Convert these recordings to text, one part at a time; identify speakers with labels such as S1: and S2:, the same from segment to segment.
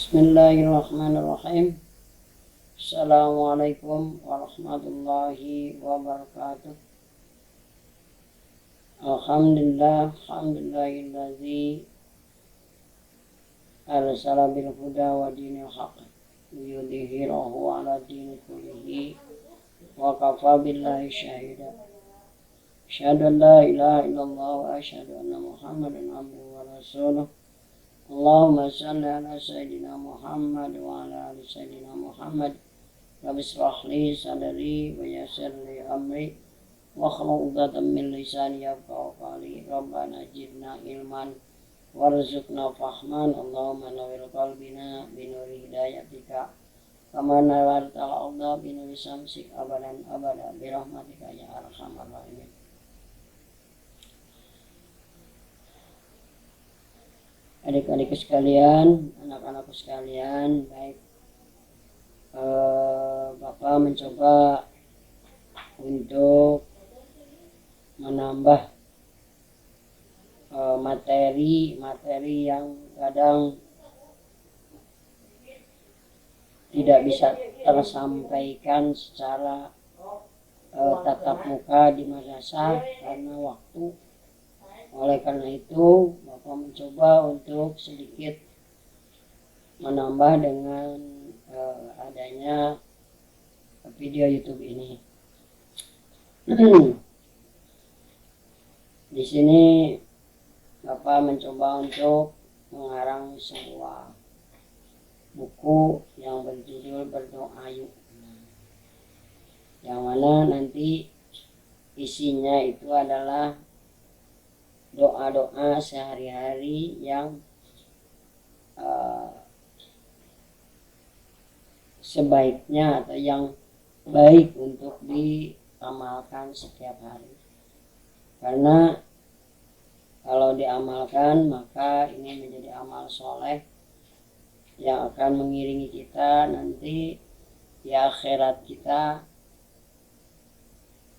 S1: Bismillahirrahmanirrahim. Assalamualaikum warahmatullahi wabarakatuh. Alhamdulillahillazi arsala bil huda wa dinil haqq liyudhhirahu ala dini kullihi wa kafa billahi syahida. Asyhadu an la ilaha illallah wa asyhadu anna Muhammadan abduhu wa rasuluh. Allahumma shalli ala sayyidina Muhammad wa ala ali sayyidina Muhammad. Rabbi shrah li sadri wa yassir li amri wa hlul 'uqdatam min lisani yafqahu qawli. Rabbana zidna ilman warzuqna fahman. Allahumma nawwir qalbina bi nuri hidayatika kama nawwartal arda bi nuri syamsik abadan abada bi rahmatika ya arhamar rahimin. Adik-adikku sekalian, anak-anakku sekalian, baik, Bapak mencoba untuk menambah materi yang kadang tidak bisa tersampaikan secara tatap muka di madrasah karena waktu. Oleh karena itu, Bapak mencoba untuk sedikit menambah dengan adanya video YouTube ini. Di sini Bapak mencoba untuk mengarang sebuah buku yang berjudul Berdoa Yuk, yang mana nanti isinya itu adalah doa-doa sehari-hari yang sebaiknya atau yang baik untuk diamalkan setiap hari. Karena kalau diamalkan maka ini menjadi amal soleh yang akan mengiringi kita nanti di akhirat kita.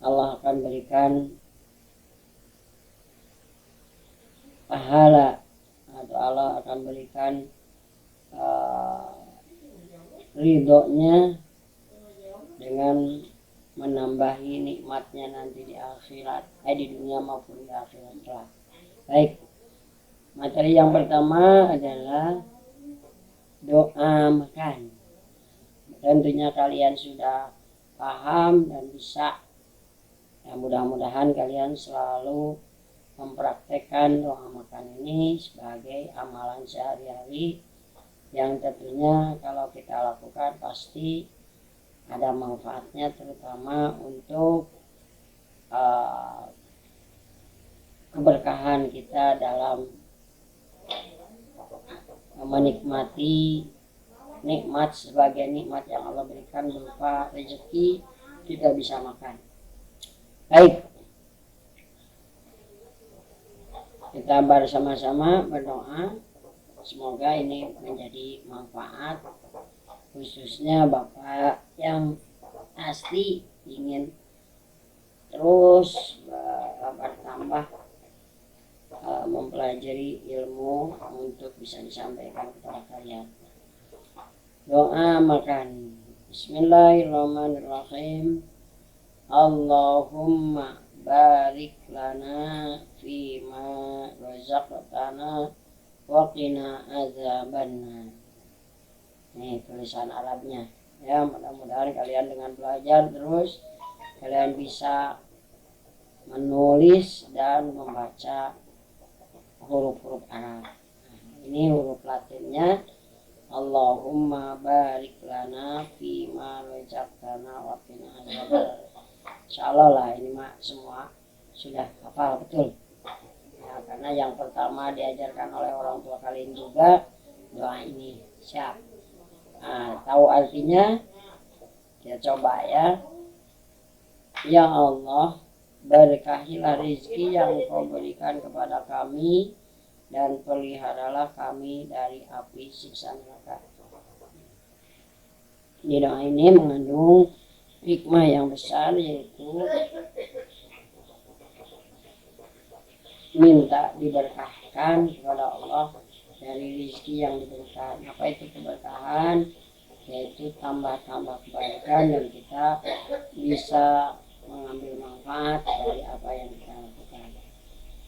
S1: Allah akan berikan pahala atau Allah akan berikan ridhonya dengan menambahi nikmatnya nanti di akhirat, di dunia maupun di akhirat kelak. Baik, materi yang pertama adalah doa makan. Tentunya kalian sudah paham dan bisa, ya mudah-mudahan kalian selalu mempraktekkan doa makan ini sebagai amalan sehari-hari yang tentunya kalau kita lakukan pasti ada manfaatnya, terutama untuk keberkahan kita dalam menikmati nikmat sebagai nikmat yang Allah berikan berupa rezeki kita bisa makan. Baik, kita bersama-sama berdoa semoga ini menjadi manfaat, khususnya Bapak yang asli ingin terus bertambah mempelajari ilmu untuk bisa disampaikan kepada kalian. Doa makan. Bismillahirrahmanirrahim. Allahumma barik lana fima razaqtana wa qina adzabannar. Ini tulisan Arabnya. Ya, mudah-mudahan kalian dengan belajar terus kalian bisa menulis dan membaca huruf-huruf Arab. Ini huruf Latinnya. Allahumma barik lana fima razaqtana wa qina adzabannar. Insyaallah lah ini semua sudah hafal betul ya, karena yang pertama diajarkan oleh orang tua kalian juga doa ini. Siap? Tahu artinya? Ya coba ya. Ya Allah, berkahilah rezeki yang Engkau berikan kepada kami dan peliharalah kami dari api siksa neraka. Di doa ini mengandung hikmah yang besar, yaitu minta diberkahkan kepada Allah dari rezeki yang diberikan. Apa itu keberkahan? Yaitu tambah-tambah kebaikan dan kita bisa mengambil manfaat dari apa yang kita lakukan.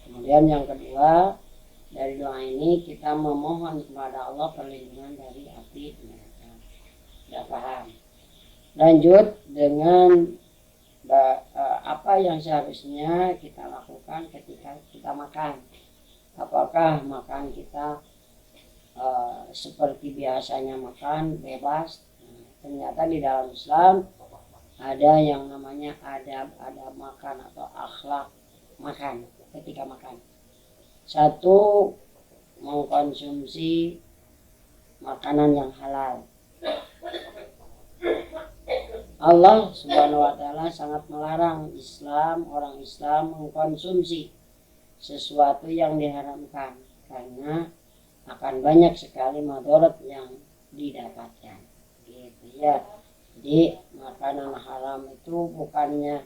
S1: Kemudian yang kedua, dari doa ini kita memohon kepada Allah perlindungan dari api neraka. Sudah paham? Lanjut dengan apa yang seharusnya kita lakukan ketika kita makan. Apakah makan kita seperti biasanya makan bebas? Ternyata di dalam Islam ada yang namanya adab makan atau akhlak makan ketika makan. Satu, mengkonsumsi makanan yang halal. Allah Subhanahu wa Ta'ala sangat melarang orang Islam mengkonsumsi sesuatu yang diharamkan karena akan banyak sekali madarat yang didapatkan, gitu ya. Jadi makanan haram itu bukannya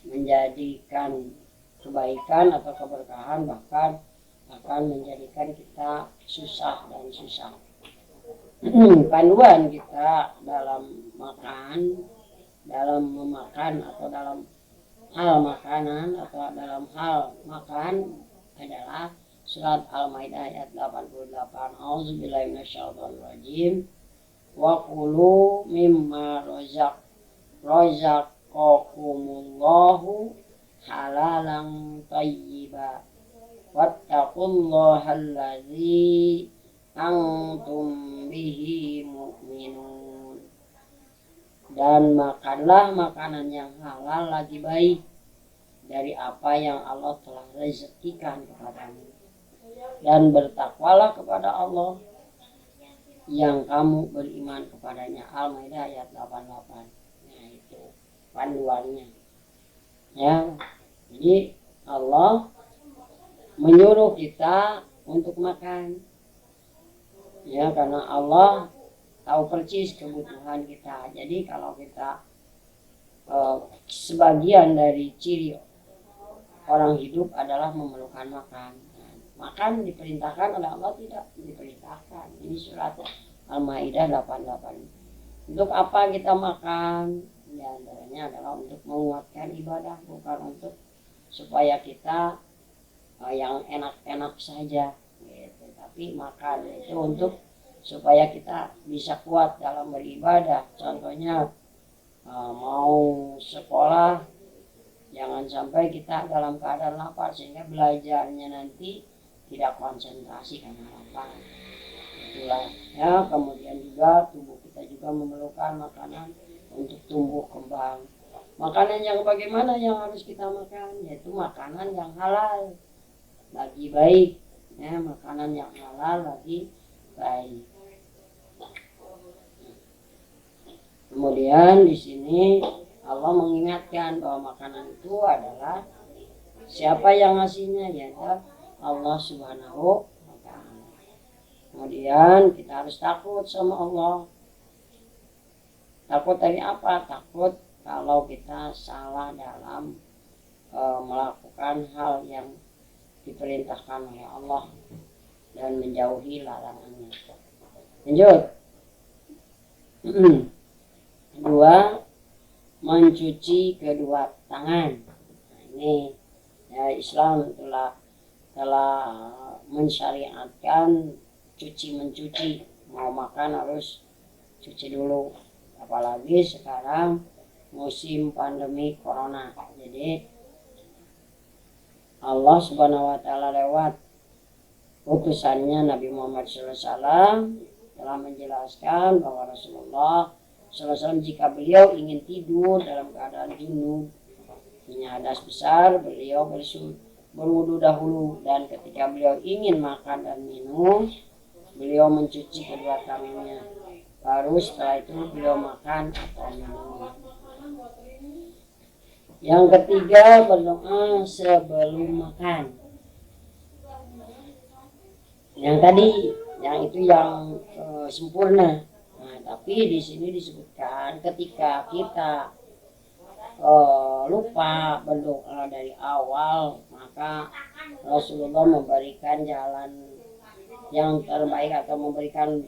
S1: menjadikan kebaikan atau keberkahan, bahkan akan menjadikan kita susah dan susah. Panduan kita dalam memakan atau dalam hal makanan atau dalam hal makan adalah surat Al-Maidah ayat 88. A'udzubillahi minasyaitonirrajim. Wa kulu mimma razaqakumullahu halalan thayyiba wattaqullaha allazi antum bihi mu'minun. Dan makanlah makanan yang halal lagi baik dari apa yang Allah telah rezekikan kepadamu, dan bertakwalah kepada Allah yang kamu beriman kepadanya. Al-Maidah ayat 88. Nah, itu panduannya ya. Jadi Allah menyuruh kita untuk makan ya, karena Allah tahu persis kebutuhan kita. Jadi kalau kita sebagian dari ciri orang hidup adalah memerlukan makan. Makan diperintahkan oleh Allah, tidak diperintahkan. Ini surat Al-Maidah 88. Untuk apa kita makan? Ya, antaranya adalah untuk menguatkan ibadah, bukan untuk supaya kita yang enak-enak saja gitu. Tapi makan itu untuk supaya kita bisa kuat dalam beribadah. Contohnya mau sekolah, jangan sampai kita dalam keadaan lapar sehingga belajarnya nanti tidak konsentrasi karena lapar. Itulah ya. Kemudian juga tubuh kita juga memerlukan makanan untuk tumbuh kembang. Makanan yang bagaimana yang harus kita makan? Yaitu makanan yang halal lagi baik ya, makanan yang halal lagi baik. Kemudian di sini Allah mengingatkan bahwa makanan itu adalah siapa yang ngasihnya, yaitu Allah Subhanahu wa Ta'ala. Kemudian kita harus takut sama Allah. Takut dari apa? Takut kalau kita salah dalam melakukan hal yang diperintahkan oleh Allah dan menjauhi larangannya. Lanjut. Kedua, mencuci kedua tangan. Nah, ini ya, Islam telah mensyariatkan mencuci. Mau makan harus cuci dulu. Apalagi sekarang musim pandemi corona. Jadi Allah Subhanahu wa Ta'ala lewat utusannya Nabi Muhammad SAW telah menjelaskan bahwa Rasulullah SAW jika beliau ingin tidur dalam keadaan junub, punya hadas besar, beliau berwudu dahulu, dan ketika beliau ingin makan dan minum, beliau mencuci kedua tangannya. Baru setelah itu beliau makan atau minum. Yang ketiga, berdoa sebelum makan. Yang tadi, yang itu yang sempurna. Nah, tapi di sini disebutkan ketika kita lupa berdoa dari awal, maka Rasulullah memberikan jalan yang terbaik atau memberikan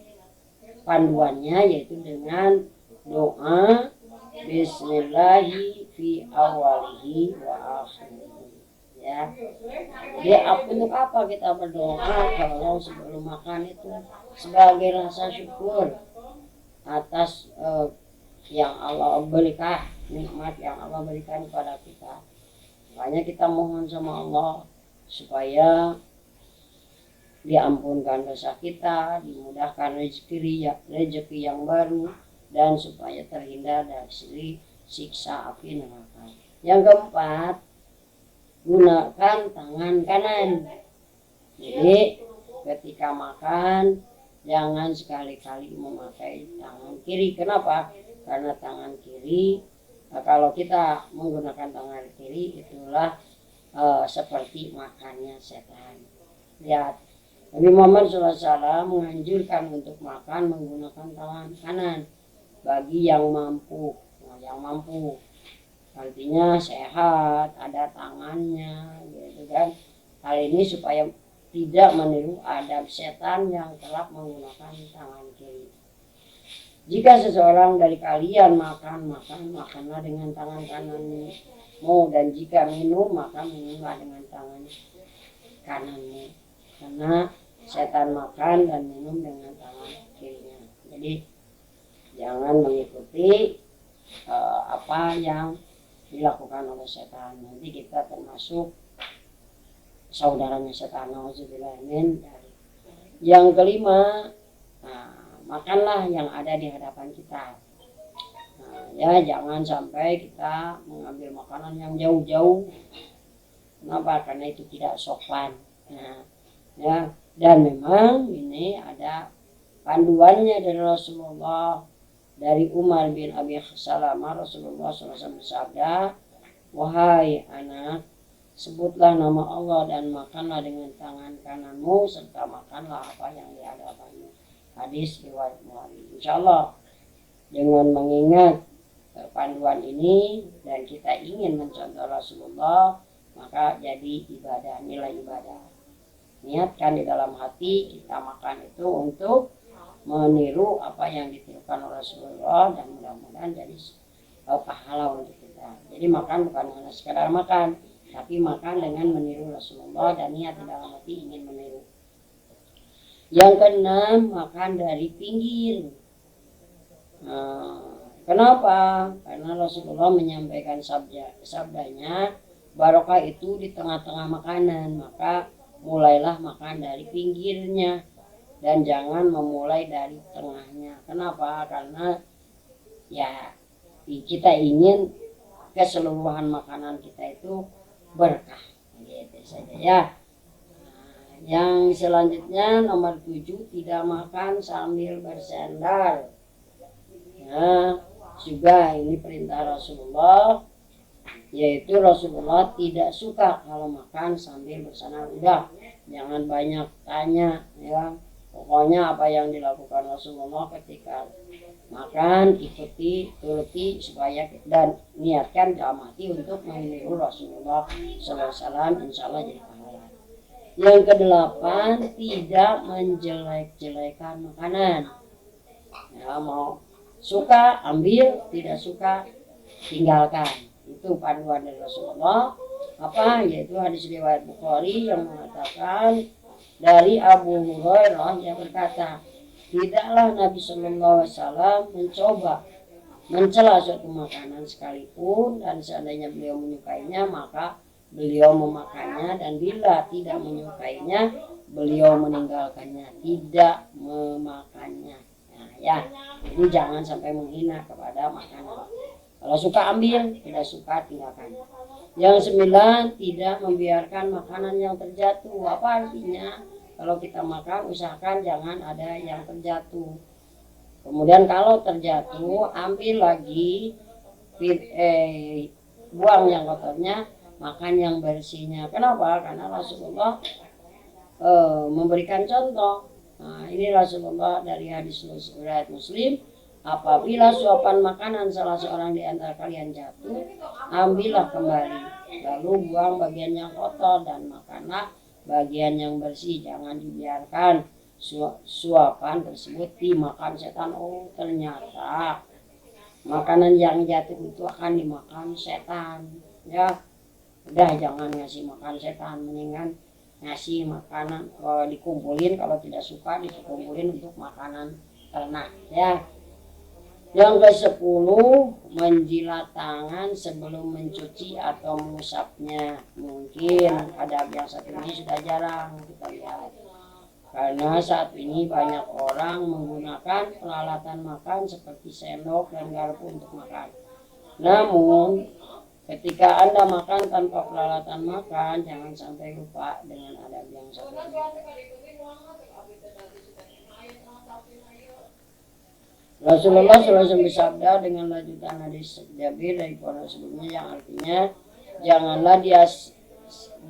S1: panduannya yaitu dengan doa Bismillahi fi awalihi wa akhirihi. Ya, jadi untuk apa kita berdoa kalau sebelum makan itu sebagai rasa syukur atas yang Allah berikan, nikmat yang Allah berikan kepada kita. Makanya kita mohon sama Allah supaya diampunkan dosa kita, dimudahkan rezeki yang baru, dan supaya terhindar dari siksa api neraka. Yang keempat, gunakan tangan kanan. Jadi ketika makan jangan sekali-kali memakai tangan kiri. Kenapa? Karena tangan kiri, kalau kita menggunakan tangan kiri itulah seperti makannya setan. Lihat, Nabi Muhammad SAW menganjurkan untuk makan menggunakan tangan kanan bagi yang mampu. Nah, yang mampu artinya sehat, ada tangannya, gitu kan. Hal ini supaya tidak meniru adab setan yang telah menggunakan tangan kiri. Jika seseorang dari kalian makanlah dengan tangan kananmu, dan jika minum, maka minumlah dengan tangan kananmu. Karena setan makan dan minum dengan tangan kirinya. Jadi jangan mengikuti apa yang dilakukan oleh setan. Nanti kita termasuk saudaranya setan. Yang kelima, makanlah yang ada di hadapan kita. Ya, jangan sampai kita mengambil makanan yang jauh-jauh. Kenapa? Karena itu tidak sopan. Ya, dan memang ini ada panduannya dari Rasulullah. Dari Umar bin Abi Salamah, Rasulullah SAW bersabda, wahai anak, sebutlah nama Allah dan makanlah dengan tangan kananmu serta makanlah apa yang di hadapanmu. Hadis riwayat Bukhari. Insyaallah dengan mengingat panduan ini dan kita ingin mencontoh Rasulullah, maka jadi ibadah, nilai ibadah. Niatkan di dalam hati kita makan itu untuk meniru apa yang ditirukan oleh Rasulullah dan mudah-mudahan jadi pahala untuk kita. Jadi makan bukan hanya sekedar makan, tapi makan dengan meniru Rasulullah dan niat di dalam hati ingin meniru. Yang keenam, makan dari pinggir. Kenapa? Karena Rasulullah menyampaikan sabdanya, barokah itu di tengah-tengah makanan, maka mulailah makan dari pinggirnya. Dan jangan memulai dari tengahnya. Kenapa? Karena ya kita ingin keseluruhan makanan kita itu berkah. Gitu saja ya. Yang selanjutnya nomor 7, tidak makan sambil bersandar. Ya, juga ini perintah Rasulullah, yaitu Rasulullah tidak suka kalau makan sambil bersandar. Udah, jangan banyak tanya ya. Pokoknya apa yang dilakukan Rasulullah ketika makan ikuti, turuti supaya dan niatkan dalam hati untuk meniru Rasulullah SAW, insya Allah jadi pahala. Yang kedelapan, tidak menjelek-jelekan makanan. Ya, mau suka ambil, tidak suka tinggalkan. Itu panduan dari Rasulullah. Apa? Yaitu hadis riwayat Bukhari yang mengatakan dari Abu Hurairah yang berkata, tidaklah Nabi Shallallahu Alaihi Wasallam mencoba mencela suatu makanan sekalipun, dan seandainya beliau menyukainya maka beliau memakannya, dan bila tidak menyukainya beliau meninggalkannya, tidak memakannya. Nah, ya, jadi jangan sampai menghina kepada makanan. Kalau suka ambil, tidak suka tinggalkan. Yang 9, tidak membiarkan makanan yang terjatuh. Apa artinya? Kalau kita makan, usahakan jangan ada yang terjatuh. Kemudian kalau terjatuh, ambil lagi, buang yang kotornya, makan yang bersihnya. Kenapa? Karena Rasulullah memberikan contoh. Nah, ini Rasulullah dari hadis riwayat Muslim, apabila suapan makanan salah seorang di antara kalian jatuh, ambillah kembali, lalu buang bagian yang kotor dan makanlah bagian yang bersih. Jangan dibiarkan suapan tersebut dimakan setan. Oh ternyata makanan yang jatuh itu akan dimakan setan ya. Udah jangan ngasih makan setan, mendingan ngasih makanan dikumpulin, kalau tidak suka dikumpulin untuk makanan ternak ya. Yang ke-10, menjilat tangan sebelum mencuci atau mengusapnya. Mungkin adab yang satu ini sudah jarang kita lihat, karena saat ini banyak orang menggunakan peralatan makan seperti sendok dan garpu untuk makan. Namun ketika Anda makan tanpa peralatan makan, jangan sampai lupa dengan adab yang satu ini. Rasulullah SAW bersabda dengan lanjutan hadis Jabir dari orang sebelumnya yang artinya, janganlah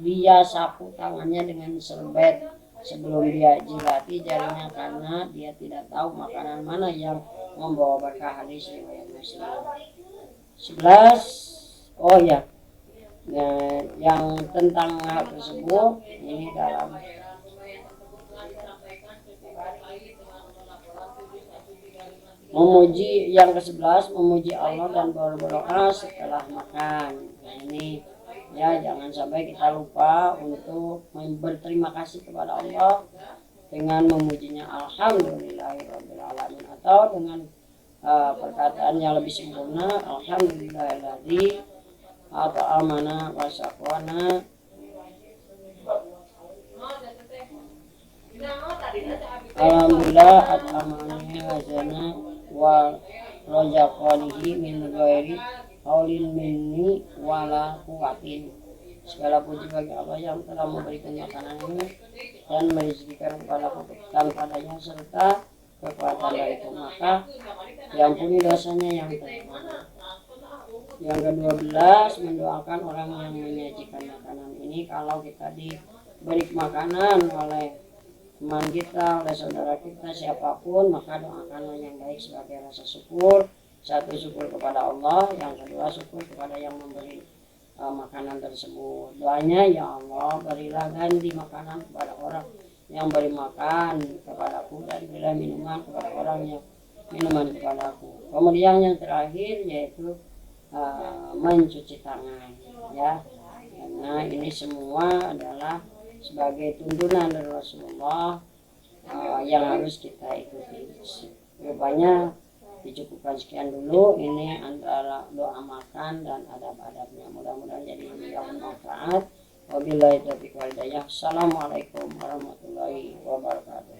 S1: dia sapu tangannya dengan serbet sebelum dia jilati jarinya, karena dia tidak tahu makanan mana yang membawa berkah. Hadis riwayat Muslim. 11. Oh ya, yang tentang hal tersebut ini dalam memuji, yang ke-11 memuji Allah dan berdoa setelah makan. Nah, ini ya, jangan sampai kita lupa untuk berterima kasih kepada Allah dengan memujinya alhamdulillahirobbilalamin, atau dengan perkataan yang lebih sempurna alhamdulillahilladzi at'amana wa saqana. Alhamdulillah at'amani hazana wa rojaqanihi min ghairi haulin minni wala quwwatin. Segala puji bagi Allah yang telah memberikan makanan ini dan merezekikan kepadaku tanpa adanya serta kekuatan dariku, maka diampuni dosanya yang terlalu. Yang ke-12, mendoakan orang yang menyajikan makanan ini. Kalau kita diberi makanan oleh teman kita, oleh saudara kita, siapapun, maka doakanlah yang baik sebagai rasa syukur. Satu, syukur kepada Allah. Yang kedua, syukur kepada yang memberi makanan tersebut. Doanya, ya Allah, berilah ganti makanan kepada orang yang beri makan kepadaku, dan berilah minuman kepada orang yang minuman kepadaku. Kemudian yang terakhir yaitu mencuci tangan ya, karena ini semua adalah sebagai tuntunan dari Rasulullah yang harus kita ikuti. Rupanya dicukupkan sekian dulu, ini antara doa makan dan adab-adabnya. Mudah-mudahan jadi yang bermanfaat. Wabillahi taufiq wal hidayah. Assalamualaikum warahmatullahi wabarakatuh.